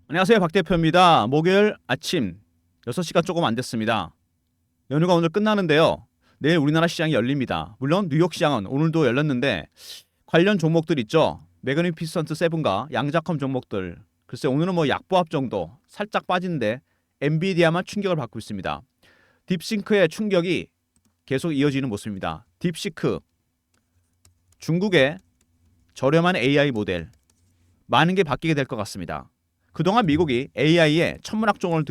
안녕하세요. 박 대표입니다. 목요일 아침 6시가 조금 안 됐습니다. 연휴가 오늘 끝나는데요. 내일 우리나라 시장이 열립니다. 물론 뉴욕 시장은 오늘도 열렸는데 관련 종목들 있죠. 매그니피선트 세븐과 양자컴 종목들. 글쎄 오늘은 뭐 약보합 정도 살짝 빠지는데 엔비디아만 충격을 받고 있습니다. 딥싱크의 충격이 계속 이어지는 모습입니다. 딥시크 중국의 저렴한 AI 모델 많은 게 바뀌게 될 것 같습니다. 그동안 미국이 AI에 천문학종을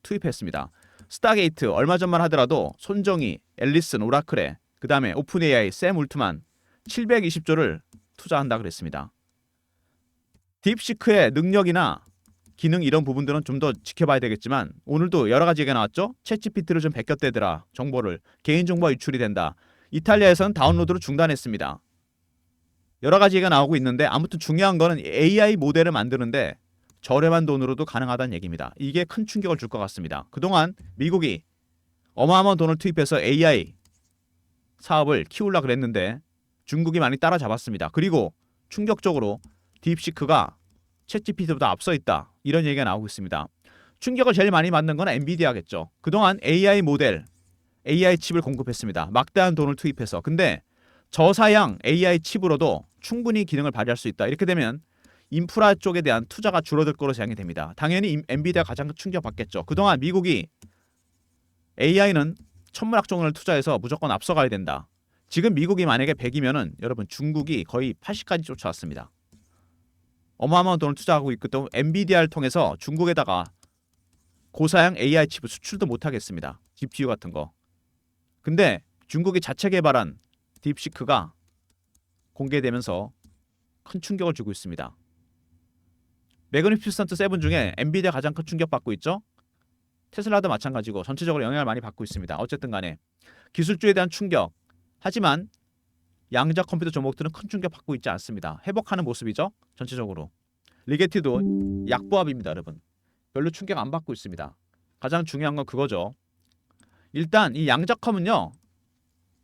투입했습니다. 스타게이트 얼마 전만 하더라도 손정희, 앨리슨, 오라클에 그 다음에 오픈 AI, 샘 울트만 720조를 투자한다 그랬습니다. 딥시크의 능력이나 기능 이런 부분들은 좀 더 지켜봐야 되겠지만 오늘도 여러 가지 얘기가 나왔죠. 챗GPT를 좀 베꼈대더라. 정보를 개인정보가 유출이 된다. 이탈리아에서는 다운로드를 중단했습니다. 여러 가지 얘기가 나오고 있는데 아무튼 중요한 거는 AI 모델을 만드는데 저렴한 돈으로도 가능하다는 얘기입니다. 이게 큰 충격을 줄 것 같습니다. 그동안 미국이 어마어마한 돈을 투입해서 AI 사업을 키우려고 그랬는데 중국이 많이 따라잡았습니다. 그리고 충격적으로 딥시크가 챗GPT보다 앞서 있다. 이런 얘기가 나오고 있습니다. 충격을 제일 많이 받는 건 엔비디아겠죠. 그동안 AI 모델, AI 칩을 공급했습니다. 막대한 돈을 투입해서. 근데 저사양 AI 칩으로도 충분히 기능을 발휘할 수 있다. 이렇게 되면 인프라 쪽에 대한 투자가 줄어들 거로 예상이 됩니다. 당연히 엔비디아 가장 큰 충격 받겠죠. 그동안 미국이 AI는 천문학종을 투자해서 무조건 앞서가야 된다. 지금 미국이 만약에 100이면은 여러분 중국이 거의 80까지 쫓아왔습니다. 어마어마한 돈을 투자하고 있기 때문에 엔비디아를 통해서 중국에다가 고사양 AI 칩을 수출도 못하겠습니다. GPU 같은 거. 근데 중국이 자체 개발한 딥시크가 공개되면서 큰 충격을 주고 있습니다. 매그니피선트 세븐 중에 엔비디아 가장 큰 충격받고 있죠. 테슬라도 마찬가지고 전체적으로 영향을 많이 받고 있습니다. 어쨌든 간에 기술주에 대한 충격. 하지만 양자 컴퓨터 종목들은 큰 충격받고 있지 않습니다. 회복하는 모습이죠. 전체적으로. 리게티도 약보합입니다. 여러분. 별로 충격 안 받고 있습니다. 가장 중요한 건 그거죠. 일단 이 양자컴은요.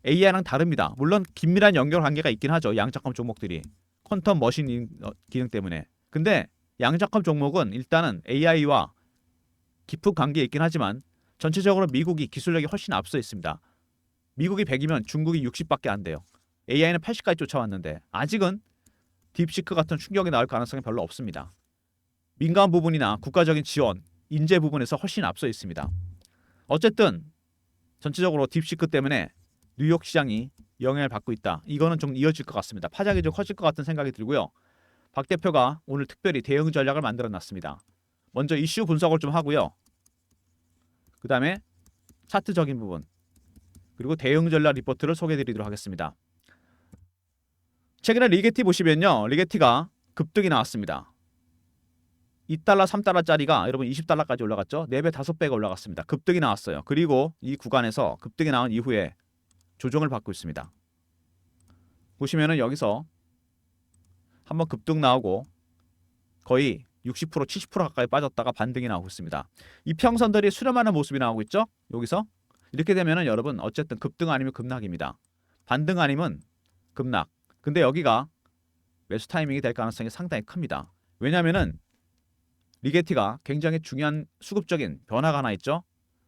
AI랑 다릅니다. 물론 긴밀한 연결 관계가 있긴 하죠. 양자컴 종목들이. 퀀텀 머신 기능 때문에. 근데 양자컴 종목은 일단은 AI와 깊은 관계에 있긴 하지만 전체적으로 미국이 기술력이 훨씬 앞서 있습니다. 미국이 100이면 중국이 60밖에 안 돼요. AI는 80까지 쫓아왔는데 아직은 딥시크 같은 충격이 나올 가능성이 별로 없습니다. 민간 부분이나 국가적인 지원, 인재 부분에서 훨씬 앞서 있습니다. 어쨌든 전체적으로 딥시크 때문에 뉴욕 시장이 영향을 받고 있다. 이거는 좀 이어질 것 같습니다. 파장이 좀 커질 것 같은 생각이 들고요. 박 대표가 오늘 특별히 대응 전략을 만들어 놨습니다. 먼저 이슈 분석을 좀 하고요. 그 다음에 차트적인 부분 그리고 대응 전략 리포트를 소개해 드리도록 하겠습니다. 최근에 리게티 보시면요. 리게티가 급등이 나왔습니다. 2달러, 3달러짜리가 여러분 20달러까지 올라갔죠. 4배, 5배가 올라갔습니다. 급등이 나왔어요. 그리고 이 구간에서 급등이 나온 이후에 조정을 받고 있습니다. 보시면은 여기서 한번 급등 나오고 거의 60%, 70% 가까이 빠졌다가 반등이 나오고 있습니다. 이평선들이 수렴하는 모습이 나오고 있죠. 여기서 이렇게 되면은 여러분 어쨌든 급등 아니면 급락입니다. 반등 아니면 급락. 근데 여기가 매수 타이밍이 될 가능성이 상당히 큽니다. 왜냐하면은 리게티가 굉장히 중요한 수급적인 변화가 하나 있죠.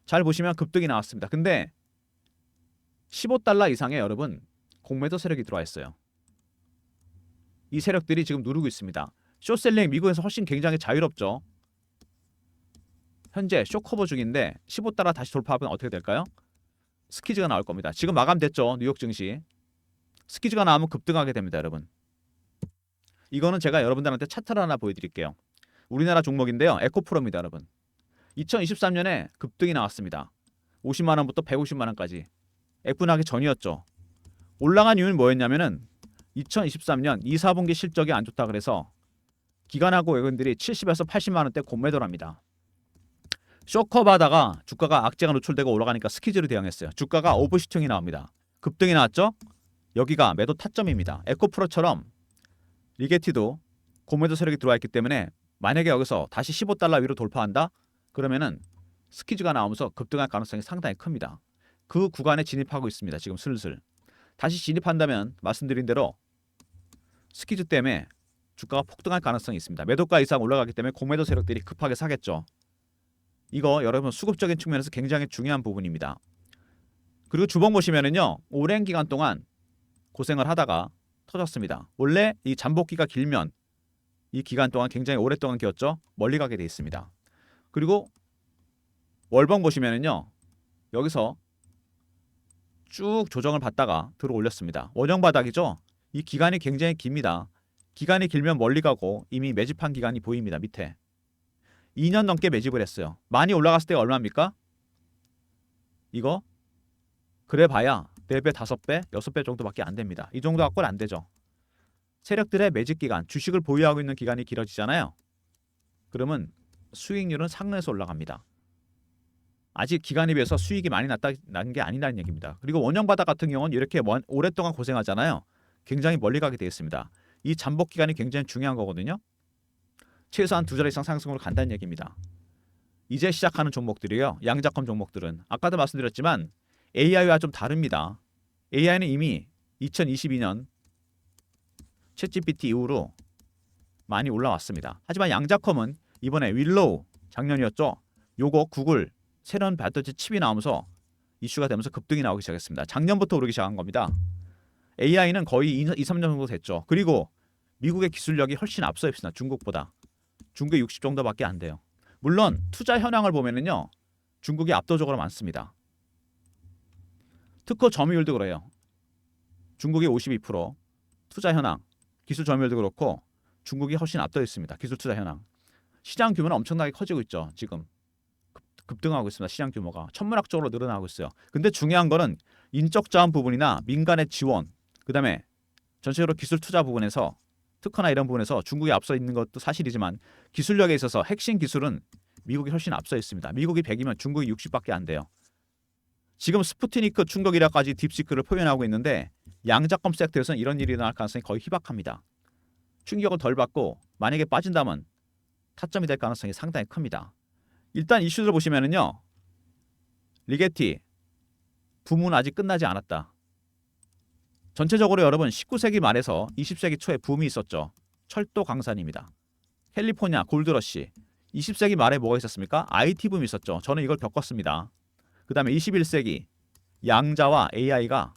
잘 보시면 급등이 나왔습니다. 근데 15달러 이상의 여러분 공매도 세력이 들어와 있어요. 이 세력들이 지금 누르고 있습니다. 숏셀링 미국에서 훨씬 굉장히 자유롭죠. 현재 쇼커버 중인데 15달러 다시 돌파하면 어떻게 될까요? 스키즈가 나올 겁니다. 지금 마감됐죠. 뉴욕 증시. 스키즈가 나오면 급등하게 됩니다. 여러분. 이거는 제가 여러분들한테 차트를 하나 보여드릴게요. 우리나라 종목인데요. 에코프로입니다. 여러분. 2023년에 급등이 나왔습니다. 50만원부터 150만원까지. F나기 전이었죠. 올라간 이유는 뭐였냐면은 2023년 2, 4분기 실적이 안 좋다 그래서 기관하고 외국인들이 70에서 80만원대 공매도를 합니다. 쇼커바다가 주가가 악재가 노출되고 올라가니까 스키즈로 대응했어요. 주가가 오버슈팅이 나옵니다. 급등이 나왔죠? 여기가 매도 타점입니다. 에코프로처럼 리게티도 공매도 세력이 들어와 있기 때문에 만약에 여기서 다시 15달러 위로 돌파한다? 그러면은 스키즈가 나오면서 급등할 가능성이 상당히 큽니다. 그 구간에 진입하고 있습니다. 지금 슬슬. 다시 진입한다면 말씀드린 대로 스키즈 때문에 주가가 폭등할 가능성이 있습니다. 매도가 이상 올라가기 때문에 공매도 세력들이 급하게 사겠죠. 이거 여러분 수급적인 측면에서 굉장히 중요한 부분입니다. 그리고 주봉 보시면은요. 오랜 기간 동안 고생을 하다가 터졌습니다. 원래 이 잠복기가 길면 이 기간 동안 굉장히 오랫동안 기었죠. 멀리 가게 돼 있습니다. 그리고 월봉 보시면은요. 여기서 쭉 조정을 받다가 들어 올렸습니다. 원형 바닥이죠. 이 기간이 굉장히 깁니다. 기간이 길면 멀리 가고 이미 매집한 기간이 보입니다. 밑에 2년 넘게 매집을 했어요. 많이 올라갔을 때 얼마입니까? 이거 그래 봐야 4배, 5배, 6배 정도밖에 안 됩니다. 이 정도 갖고는 안 되죠. 세력들의 매집 기간, 주식을 보유하고 있는 기간이 길어지잖아요. 그러면 수익률은 상승해서 올라갑니다. 아직 기간에 비해서 수익이 많이 난 게 아니라는 얘기입니다. 그리고 원형 바닥 같은 경우는 이렇게 오랫동안 고생하잖아요. 굉장히 멀리 가게 되어 있습니다. 이 잠복 기간이 굉장히 중요한 거거든요. 최소한 2자리 이상 상승으로 간다는 얘기입니다. 이제 시작하는 종목들이요. 양자컴 종목들은 아까도 말씀드렸지만 AI와 좀 다릅니다. AI는 이미 2022년 챗GPT 이후로 많이 올라왔습니다. 하지만 양자컴은 이번에 윌로우 작년이었죠. 요거 구글 새로운 반도체 칩이 나오면서 이슈가 되면서 급등이 나오기 시작했습니다. 작년부터 오르기 시작한 겁니다. AI는 거의 2-3년 정도 됐죠. 그리고 미국의 기술력이 훨씬 앞서 있습니다. 중국보다. 중국 60 정도밖에 안 돼요. 물론 투자 현황을 보면은요. 중국이 압도적으로 많습니다. 특허 점유율도 그래요. 중국이 52%, 투자 현황, 기술 점유율도 그렇고 중국이 훨씬 앞서 있습니다. 기술 투자 현황. 시장 규모는 엄청나게 커지고 있죠. 지금 급등하고 있습니다. 시장 규모가 천문학적으로 늘어나고 있어요. 근데 중요한 거는 인적 자원 부분이나 민간의 지원, 그다음에 전체적으로 기술 투자 부분에서 특허나 이런 부분에서 중국이 앞서 있는 것도 사실이지만 기술력에 있어서 핵심 기술은 미국이 훨씬 앞서 있습니다. 미국이 100이면 중국이 60밖에 안 돼요. 지금 스푸트니크 충격이라까지 딥시크를 표현하고 있는데 양자컴 섹터에서는 이런 일이 일어날 가능성이 거의 희박합니다. 충격을 덜 받고 만약에 빠진다면 타점이 될 가능성이 상당히 큽니다. 일단 이슈들 보시면은요. 리게티 붐은 아직 끝나지 않았다. 전체적으로 여러분 19세기 말에서 20세기 초에 붐이 있었죠. 철도 강산입니다. 캘리포니아 골드러시. 20세기 말에 뭐가 있었습니까? IT 붐이 있었죠. 저는 이걸 겪었습니다. 그 다음에 21세기 양자와 AI가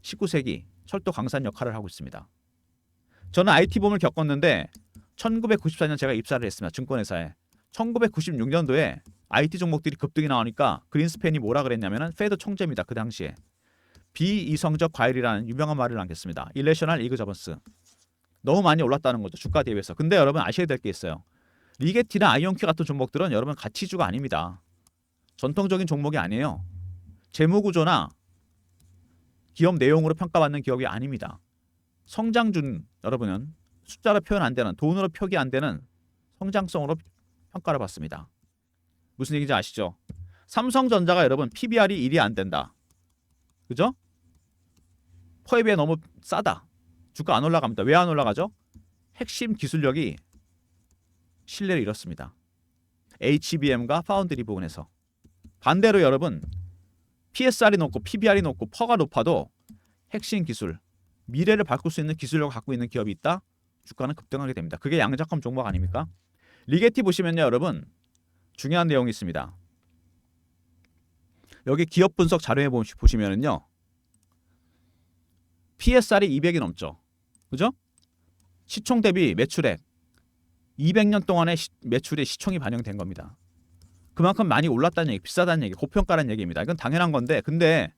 19세기 철도 강산 역할을 하고 있습니다. 저는 IT 붐을 겪었는데 1994년 제가 입사를 했습니다. 증권회사에. 1996년도에 IT 종목들이 급등이 나오니까 그린스팬이 뭐라 그랬냐면은 페드 총재입니다. 그 당시에. 비이성적 과열이라는 유명한 말을 남겼습니다. 일레셔널 이그저번스. 너무 많이 올랐다는 거죠. 주가 대비해서. 근데 여러분 아셔야 될 게 있어요. 리게티나 아이온큐 같은 종목들은 여러분 가치주가 아닙니다. 전통적인 종목이 아니에요. 재무구조나 기업 내용으로 평가받는 기업이 아닙니다. 성장준 여러분은 숫자로 표현 안 되는 돈으로 표기 안 되는 성장성으로 평가를 받습니다. 무슨 얘기인지 아시죠? 삼성전자가 여러분 PBR이 1이 안 된다. 그죠? 퍼에 비해 너무 싸다. 주가 안 올라갑니다. 왜 안 올라가죠? 핵심 기술력이 신뢰를 잃었습니다. HBM과 파운드리 부분에서. 반대로 여러분 PSR이 높고 PBR이 높고 퍼가 높아도 핵심 기술, 미래를 바꿀 수 있는 기술력을 갖고 있는 기업이 있다? 주가는 급등하게 됩니다. 그게 양자컴 종목 아닙니까? 리게티 보시면요 여러분 중요한 내용이 있습니다. 여기 기업 분석 자료에 보시면은요 PSR이 200이 넘죠. 그죠? 시총 대비 매출액 200년 동안의 매출의 시총이 반영된 겁니다. 그만큼 많이 올랐다는 얘기, 비싸다는 얘기, 고평가라는 얘기입니다. 이건 당연한 건데 근데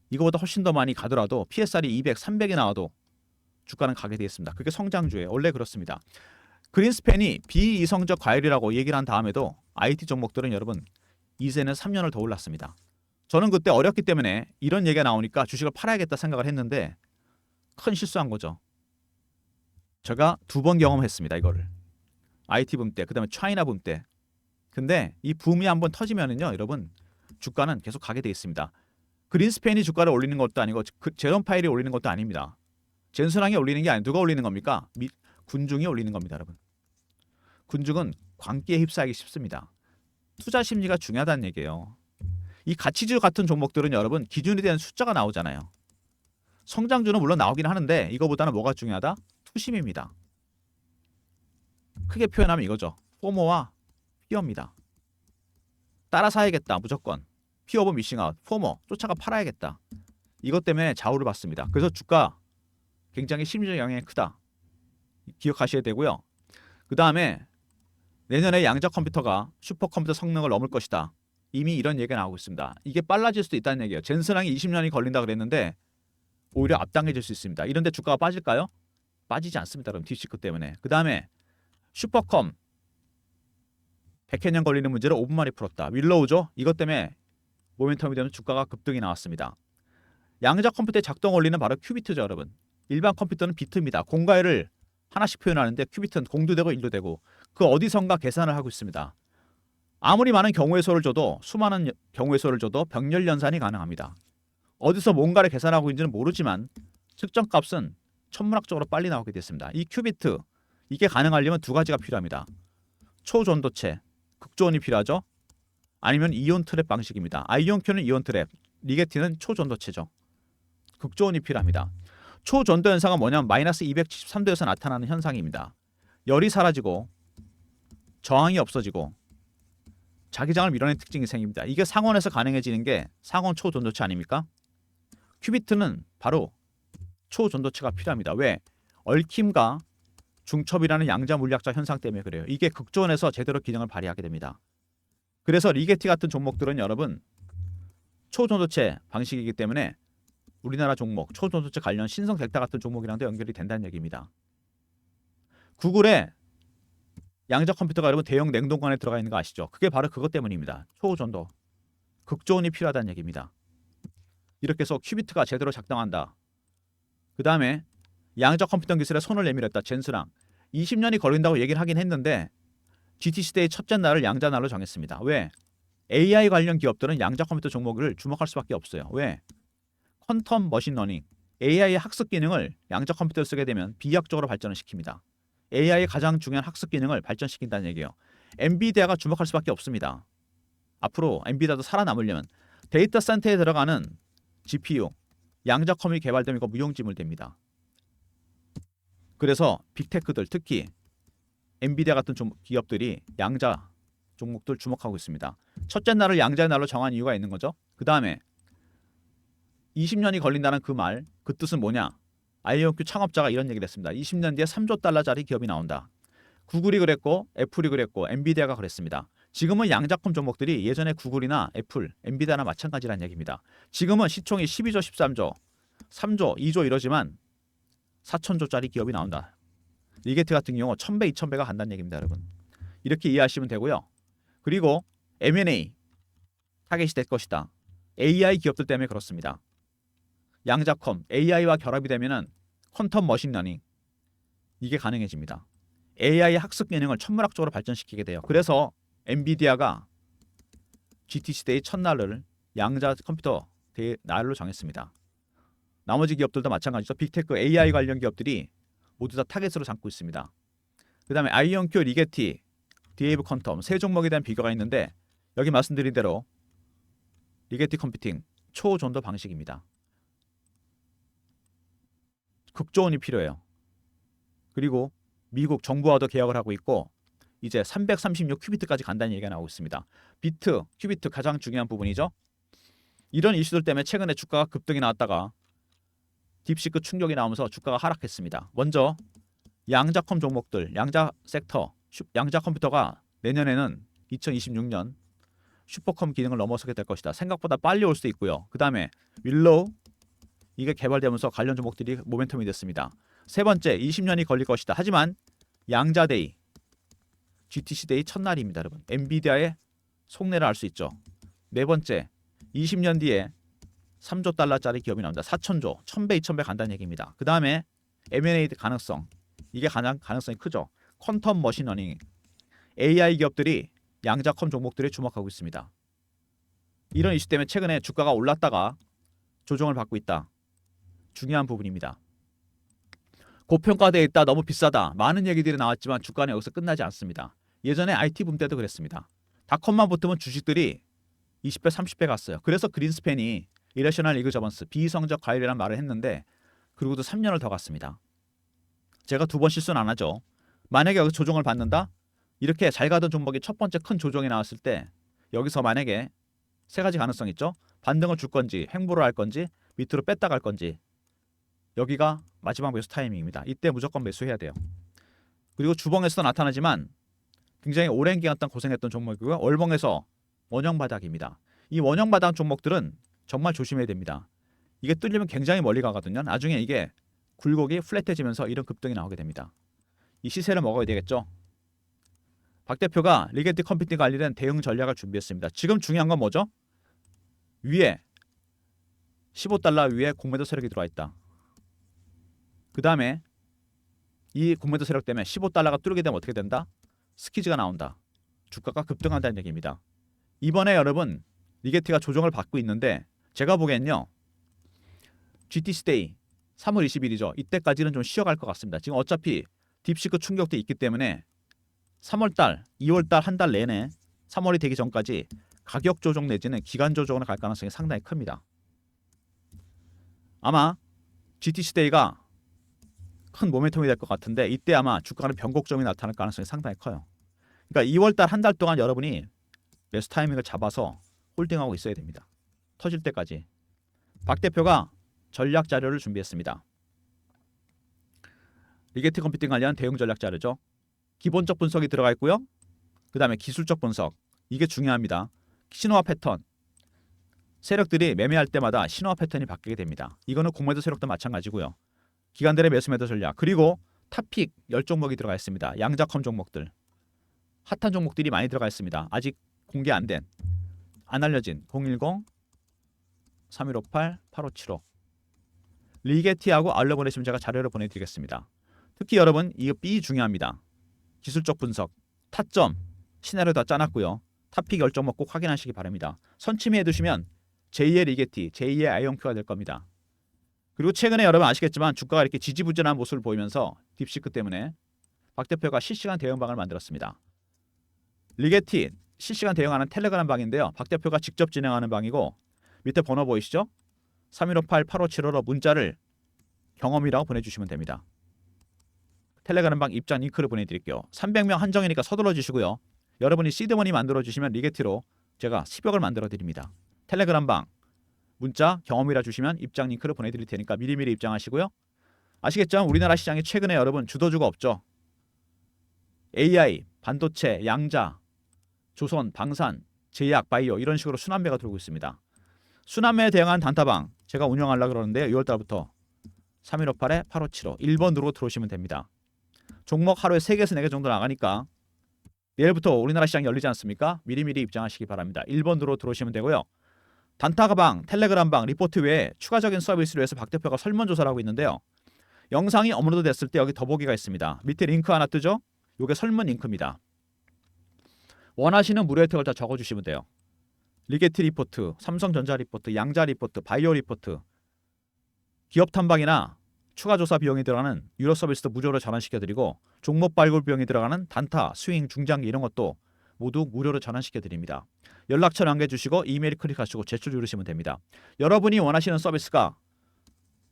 이거보다 훨씬 더 많이 가더라도 PSR이 200, 300이 나와도 주가는 가게 되어 있습니다. 그게 성장주예요. 원래 그렇습니다. 그린스팬이 비이성적 과열이라고 얘기를 한 다음에도 IT 종목들은 여러분 이제는 3년을 더 올랐습니다. 저는 그때 어렸기 때문에 이런 얘기가 나오니까 주식을 팔아야겠다 생각을 했는데 큰 실수한 거죠. 제가 2번 경험했습니다. 이거를. IT 붐 때, 그 다음에 차이나 붐 때. 근데 이 붐이 한번 터지면은요 여러분 주가는 계속 가게 돼 있습니다. 그린스팬이 주가를 올리는 것도 아니고 제롬 파일이 올리는 것도 아닙니다. 젠슨왕이 올리는 게 아니고 누가 올리는 겁니까? 군중이 올리는 겁니다. 여러분. 군중은 광기에 휩싸이기 쉽습니다. 투자 심리가 중요하다는 얘기예요. 이 가치주 같은 종목들은 여러분 기준이 되는 숫자가 나오잖아요. 성장주는 물론 나오긴 하는데 이거보다는 뭐가 중요하다? 투심입니다. 크게 표현하면 이거죠. 포머와 피어입니다. 따라 사야겠다 무조건. 피어 오브 미싱 아웃. 포머 쫓아가 팔아야겠다. 이것 때문에 좌우를 받습니다. 그래서 주가 굉장히 심리적 영향이 크다. 기억하셔야 되고요. 그 다음에 내년에 양자 컴퓨터가 슈퍼컴퓨터 성능을 넘을 것이다. 이미 이런 얘기가 나오고 있습니다. 이게 빨라질 수도 있다는 얘기예요. 젠슨왕이 20년이 걸린다 그랬는데 오히려 앞당겨질 수 있습니다. 이런데 주가가 빠질까요? 빠지지 않습니다. 그럼 딥시크 때문에. 그 다음에 슈퍼컴 100여 년 걸리는 문제를 5분 만에 풀었다. 윌로우죠. 이것 때문에 모멘텀이 되면 주가가 급등이 나왔습니다. 양자 컴퓨터의 작동 원리는 바로 큐비트죠, 여러분. 일반 컴퓨터는 비트입니다. 공과를 하나씩 표현하는데 큐비트는 공도 되고 일도 되고 그 어디선가 계산을 하고 있습니다. 아무리 많은 경우의 수를 줘도 수많은 경우의 수를 줘도 병렬 연산이 가능합니다. 어디서 뭔가를 계산하고 있는지는 모르지만 측정 값은 천문학적으로 빨리 나오게 됐습니다. 이 큐비트 이게 가능하려면 두 가지가 필요합니다. 초전도체 극조온이 필요하죠. 아니면 이온 트랩 방식입니다. 아이온큐는 이온 트랩, 리게티는 초전도체죠. 극조온이 필요합니다. 초전도 현상은 뭐냐면 마이너스 273도에서 나타나는 현상입니다. 열이 사라지고 저항이 없어지고 자기장을 밀어내는 특징이 생깁니다. 이게 상온에서 가능해지는 게 상온 초전도체 아닙니까? 큐비트는 바로 초전도체가 필요합니다. 왜? 얽힘과 중첩이라는 양자 물리학적 현상 때문에 그래요. 이게 극조온에서 제대로 기능을 발휘하게 됩니다. 그래서 리게티 같은 종목들은 여러분 초전도체 방식이기 때문에 우리나라 종목 초전도체 관련 신성 델타 같은 종목이랑도 연결이 된다는 얘기입니다. 구글에 양자 컴퓨터가 여러분 대형 냉동관에 들어가 있는 거 아시죠? 그게 바로 그것 때문입니다. 초전도 극조온이 필요하다는 얘기입니다. 이렇게 해서 큐비트가 제대로 작동한다. 그 다음에 양자 컴퓨터 기술에 손을 내밀었다. 젠슨왕 20년이 걸린다고 얘기를 하긴 했는데 GT시대의 첫째 날을 양자 날로 정했습니다. 왜? AI 관련 기업들은 양자 컴퓨터 종목을 주목할 수밖에 없어요. 왜? 퀀텀 머신러닝 AI의 학습 기능을 양자 컴퓨터를 쓰게 되면 비약적으로 발전을 시킵니다. AI의 가장 중요한 학습 기능을 발전시킨다는 얘기예요. 엔비디아가 주목할 수밖에 없습니다. 앞으로 엔비디아도 살아남으려면 데이터 센터에 들어가는 GPU, 양자 컴이 개발되면 이거 무용지물 됩니다. 그래서 빅테크들 특히 엔비디아 같은 기업들이 양자 종목들 주목하고 있습니다. 첫째 날을 양자의 날로 정한 이유가 있는 거죠. 그 다음에 20년이 걸린다는 그 말, 그 뜻은 뭐냐? 아이온큐 창업자가 이런 얘기를 했습니다. 20년 뒤에 3조 달러짜리 기업이 나온다. 구글이 그랬고 애플이 그랬고 엔비디아가 그랬습니다. 지금은 양자컴 종목들이 예전에 구글이나 애플, 엔비디아나 마찬가지라는 얘기입니다. 지금은 시총이 12조, 13조, 3조, 2조 이러지만 4천조짜리 기업이 나온다. 리게트 같은 경우 1000배, 2000배가 간다는 얘기입니다, 여러분. 이렇게 이해하시면 되고요. 그리고 M&A 타겟이 될 것이다. AI 기업들 때문에 그렇습니다. 양자컴, AI와 결합이 되면은 퀀텀 머신러닝 이게 가능해집니다. AI의 학습 기능을 천문학적으로 발전시키게 돼요. 그래서 엔비디아가 GT시대의 첫날을 양자 컴퓨터 날로 정했습니다. 나머지 기업들도 마찬가지죠. 빅테크, AI 관련 기업들이 모두 다 타겟으로 삼고 있습니다. 그 다음에 아이온큐, 리게티, 디에이브 퀀텀 세 종목에 대한 비교가 있는데 여기 말씀드린 대로 리게티 컴퓨팅 초전도 방식입니다. 극조온이 필요해요. 그리고 미국 정부와도 계약을 하고 있고 이제 336 큐비트까지 간다는 얘기가 나오고 있습니다. 비트, 큐비트 가장 중요한 부분이죠. 이런 이슈들 때문에 최근에 주가가 급등이 나왔다가 딥시크 충격이 나오면서 주가가 하락했습니다. 먼저 양자컴 종목들, 양자 섹터, 양자 컴퓨터가 내년에는 2026년 슈퍼컴 기능을 넘어서게 될 것이다. 생각보다 빨리 올 수도 있고요. 그 다음에 윌로우 이게 개발되면서 관련 종목들이 모멘텀이 됐습니다. 세 번째 20년이 걸릴 것이다. 하지만 양자데이 GT시대의 첫날입니다. 여러분 엔비디아의 속내를 알 수 있죠. 네 번째 20년 뒤에 3조 달러짜리 기업이 나온다. 4천조, 1000배, 2000배 간다는 얘기입니다. 그 다음에 M&A 가능성 이게 가능성이 크죠. 퀀텀 머신러닝 AI 기업들이 양자컴 종목들에 주목하고 있습니다. 이런 이슈 때문에 최근에 주가가 올랐다가 조정을 받고 있다. 중요한 부분입니다. 고평가되어 있다. 너무 비싸다. 많은 얘기들이 나왔지만 주가는 여기서 끝나지 않습니다. 예전에 IT 붐 때도 그랬습니다. 닷컴만 붙으면 주식들이 20배, 30배 갔어요. 그래서 그린스팬이 이레셔널 이그저번스 비이성적 과열이라는 말을 했는데 그리고도 3년을 더 갔습니다. 제가 두 번 실수는 안 하죠. 만약에 여기서 조정을 받는다? 이렇게 잘 가던 종목이 첫 번째 큰 조정이 나왔을 때 여기서 만약에 세 가지 가능성 있죠. 반등을 줄 건지 횡보를 할 건지 밑으로 뺐다 갈 건지. 여기가 마지막 매수 타이밍입니다. 이때 무조건 매수해야 돼요. 그리고 주봉에서도 나타나지만 굉장히 오랜 기간 동안 고생했던 종목이고요. 월봉에서 원형 바닥입니다. 이 원형 바닥 종목들은 정말 조심해야 됩니다. 이게 뚫리면 굉장히 멀리 가거든요. 나중에 이게 굴곡이 플랫해지면서 이런 급등이 나오게 됩니다. 이 시세를 먹어야 되겠죠. 박 대표가 리게티 컴퓨팅 관리된 대응 전략을 준비했습니다. 지금 중요한 건 뭐죠? 위에 15달러 위에 공매도 세력이 들어와 있다. 그 다음에 이 공매도 세력 때문에 15달러가 뚫게 되면 어떻게 된다? 스키즈가 나온다. 주가가 급등한다는 얘기입니다. 이번에 여러분 리게티가 조정을 받고 있는데 제가 보기엔요. GT스데이 3월 20일이죠. 이때까지는 좀 쉬어갈 것 같습니다. 지금 어차피 딥시크 충격도 있기 때문에 3월달, 2월달 한 달 내내 3월이 되기 전까지 가격 조정 내지는 기간 조정으로 갈 가능성이 상당히 큽니다. 아마 GT스데이가 큰 모멘텀이 될 것 같은데 이때 아마 주가는 변곡점이 나타날 가능성이 상당히 커요. 그러니까 2월달 한 달 동안 여러분이 매수 타이밍을 잡아서 홀딩하고 있어야 됩니다. 터질 때까지. 박 대표가 전략 자료를 준비했습니다. 리게티 컴퓨팅 관련 대응 전략 자료죠. 기본적 분석이 들어가 있고요. 그 다음에 기술적 분석. 이게 중요합니다. 신호와 패턴. 세력들이 매매할 때마다 신호와 패턴이 바뀌게 됩니다. 이거는 공매도 세력도 마찬가지고요. 기관들의 매수 매도 전략. 그리고 탑픽 10종목이 들어가 있습니다. 양자컴 종목들. 핫한 종목들이 많이 들어가 있습니다. 아직 공개 안 된, 안 알려진 010-3158-8575 리게티하고 알려 보내시면 제가 자료를 보내드리겠습니다. 특히 여러분 이거 B 중요합니다. 기술적 분석, 타점, 시나리오 다 짜놨고요. 탑픽 10종목 꼭 확인하시기 바랍니다. 선침해 두시면 제2의 리게티, 제2의 아이온큐가 될 겁니다. 그리고 최근에 여러분 아시겠지만 주가가 이렇게 지지부진한 모습을 보이면서 딥시크 때문에 박 대표가 실시간 대응방을 만들었습니다. 리게티 실시간 대응하는 텔레그램 방인데요. 박 대표가 직접 진행하는 방이고 밑에 번호 보이시죠? 3158-8575로 문자를 경험이라고 보내주시면 됩니다. 텔레그램 방 입장 링크를 보내드릴게요. 300명 한정이니까 서둘러 주시고요. 여러분이 시드머니 만들어주시면 리게티로 제가 10억을 만들어드립니다. 텔레그램 방 문자 경험이라 주시면 입장 링크를 보내드릴 테니까 미리미리 입장하시고요. 아시겠죠? 우리나라 시장에 최근에 여러분 주도주가 없죠. AI, 반도체, 양자, 조선, 방산, 제약, 바이오 이런 식으로 순환매가 들어오고 있습니다. 순환매에 대응한 단타방 제가 운영하려고 그러는데요. 2월달부터 3158-8575 1번 누르고 들어오시면 됩니다. 종목 하루에 3개에서 4개 정도 나가니까 내일부터 우리나라 시장이 열리지 않습니까? 미리미리 입장하시기 바랍니다. 1번 누르고 들어오시면 되고요. 단타방, 텔레그램방, 리포트 외에 추가적인 서비스를 위해서 박 대표가 설문조사를 하고 있는데요. 영상이 업로드 됐을 때 여기 더보기가 있습니다. 밑에 링크 하나 뜨죠? 이게 설문 링크입니다. 원하시는 무료 혜택을 다 적어주시면 돼요. 리게티 리포트, 삼성전자 리포트, 양자 리포트, 바이오 리포트, 기업 탐방이나 추가 조사 비용이 들어가는 유료 서비스도 무료로 전환시켜드리고 종목 발굴 비용이 들어가는 단타, 스윙, 중장기 이런 것도 모두 무료로 전환시켜드립니다. 연락처 남겨주시고 이메일 클릭하시고 제출 누르시면 됩니다. 여러분이 원하시는 서비스가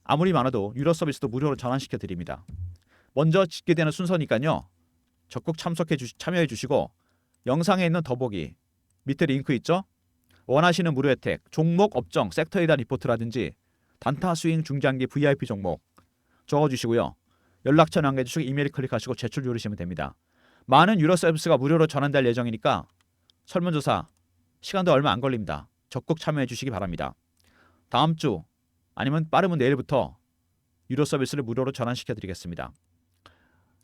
아무리 많아도 유료 서비스도 무료로 전환시켜드립니다. 먼저 짓게 되는 순서니까요. 적극 참여해 주시고 영상에 있는 더보기 밑에 링크 있죠? 원하시는 무료 혜택, 종목, 업종, 섹터에 대한 리포트라든지 단타, 스윙, 중장기, VIP 종목 적어주시고요. 연락처 남겨주시고 이메일 클릭하시고 제출 누르시면 됩니다. 많은 유료 서비스가 무료로 전환될 예정이니까 설문조사 시간도 얼마 안 걸립니다. 적극 참여해 주시기 바랍니다. 다음 주 아니면 빠르면 내일부터 유료 서비스를 무료로 전환시켜 드리겠습니다.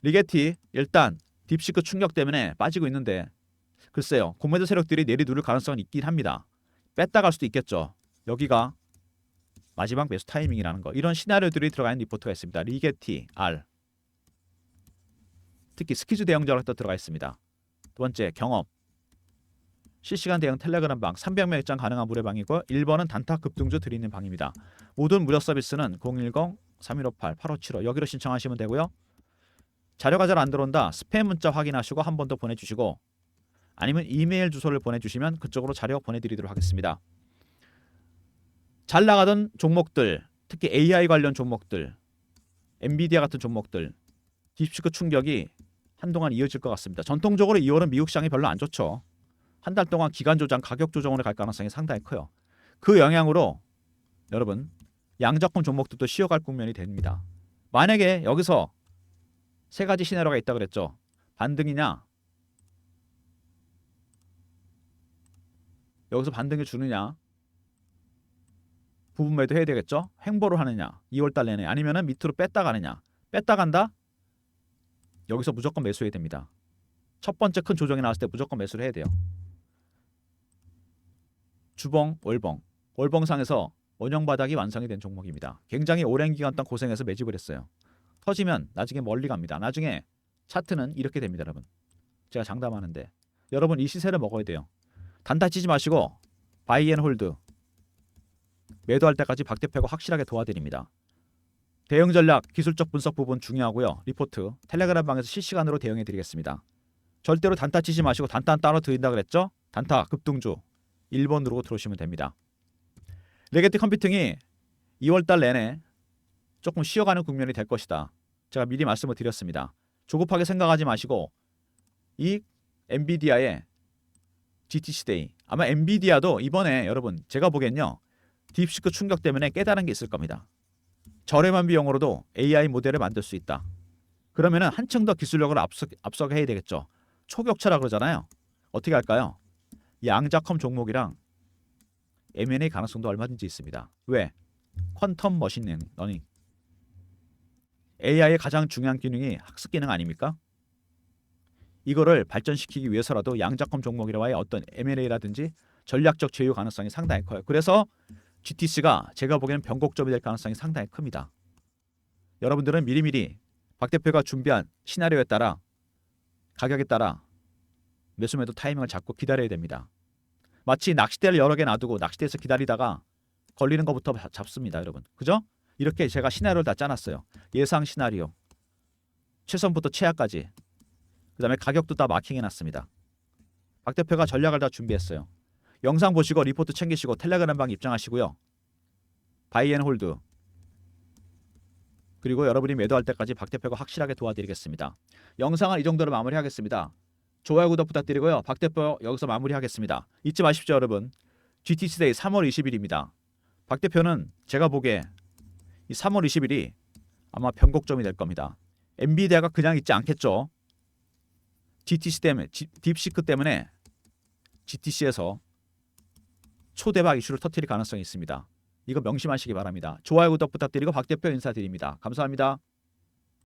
리게티 일단 딥시크 충격 때문에 빠지고 있는데 글쎄요. 공매도 세력들이 내리누를 가능성은 있긴 합니다. 뺐다 갈 수도 있겠죠. 여기가 마지막 매수 타이밍이라는 거. 이런 시나리오들이 들어가 있는 리포트가 있습니다. 리게티, R. 특히 스키즈 대응 전략도 들어가 있습니다. 두 번째, 경험. 실시간 대응 텔레그램 방 300명 입장 가능한 무료 방이고 1번은 단타 급등주 드리는 방입니다. 모든 무료 서비스는 010-3158-8575 여기로 신청하시면 되고요. 자료가 잘 안 들어온다. 스팸 문자 확인하시고 한 번 더 보내주시고 아니면 이메일 주소를 보내주시면 그쪽으로 자료 보내드리도록 하겠습니다. 잘 나가던 종목들, 특히 AI 관련 종목들, 엔비디아 같은 종목들, 딥시크 충격이 한동안 이어질 것 같습니다. 전통적으로 2월은 미국 시장이 별로 안 좋죠. 한 달 동안 기간 조정, 가격 조정으로 갈 가능성이 상당히 커요. 그 영향으로 여러분 양적품 종목들도 쉬어갈 국면이 됩니다. 만약에 여기서 세 가지 시나리오가 있다고 그랬죠. 반등이냐, 여기서 반등해 주느냐, 부분 매도 해야 되겠죠. 횡보를 하느냐, 2월달 내내, 아니면은 밑으로 뺐다 가느냐. 뺐다 간다, 여기서 무조건 매수해야 됩니다. 첫 번째 큰 조정이 나왔을 때 무조건 매수를 해야 돼요. 주봉, 월봉, 월봉상에서 원형 바닥이 완성이 된 종목입니다. 굉장히 오랜 기간 동안 고생해서 매집을 했어요. 터지면 나중에 멀리 갑니다. 나중에 차트는 이렇게 됩니다, 여러분. 제가 장담하는데 여러분 이 시세를 먹어야 돼요. 단타 치지 마시고 바이 앤 홀드, 매도할 때까지 박 대표가 확실하게 도와드립니다. 대응 전략, 기술적 분석 부분 중요하고요. 리포트 텔레그램 방에서 실시간으로 대응해 드리겠습니다. 절대로 단타 치지 마시고, 단타는 따로 드린다 그랬죠? 단타 급등주 1번 누르고 들어오시면 됩니다. 레게티 컴퓨팅이 2월달 내내 조금 쉬어가는 국면이 될 것이다. 제가 미리 말씀을 드렸습니다. 조급하게 생각하지 마시고 이 엔비디아의 GTC 데이, 아마 엔비디아도 이번에 여러분 제가 보기엔요 딥시크 충격 때문에 깨달은 게 있을 겁니다. 저렴한 비용으로도 AI 모델을 만들 수 있다. 그러면은 한층 더 기술력을 앞서게 해야 되겠죠. 초격차라 그러잖아요. 어떻게 할까요? 양자컴 종목이랑 M&A 가능성도 얼마든지 있습니다. 왜? 퀀텀 머신 러닝. AI의 가장 중요한 기능이 학습 기능 아닙니까? 이거를 발전시키기 위해서라도 양자컴 종목이와의 어떤 M&A라든지 전략적 제휴 가능성이 상당히 커요. 그래서 GTC가 제가 보기에는 변곡점이 될 가능성이 상당히 큽니다. 여러분들은 미리미리 박 대표가 준비한 시나리오에 따라 가격에 따라 매수 매도 타이밍을 잡고 기다려야 됩니다. 마치 낚싯대를 여러 개 놔두고 낚싯대에서 기다리다가 걸리는 것부터 잡습니다, 여러분. 그죠? 이렇게 제가 시나리오를 다 짜놨어요. 예상 시나리오, 최선부터 최하까지, 그 다음에 가격도 다 마킹해놨습니다. 박 대표가 전략을 다 준비했어요. 영상 보시고 리포트 챙기시고 텔레그램 방 입장하시고요. 바이 앤 홀드, 그리고 여러분이 매도할 때까지 박 대표가 확실하게 도와드리겠습니다. 영상은 이 정도로 마무리하겠습니다. 좋아요, 구독 부탁드리고요. 박 대표 여기서 마무리하겠습니다. 잊지 마십시오, 여러분. GTC 데이 3월 20일입니다. 박 대표는 제가 보기에 이 3월 20일이 아마 변곡점이 될 겁니다. 엔비디아가 그냥 있지 않겠죠. GTC 때문에, 딥시크 때문에 GTC에서 초대박 이슈를 터뜨릴 가능성이 있습니다. 이거 명심하시기 바랍니다. 좋아요, 구독 부탁드리고 박 대표 인사드립니다. 감사합니다.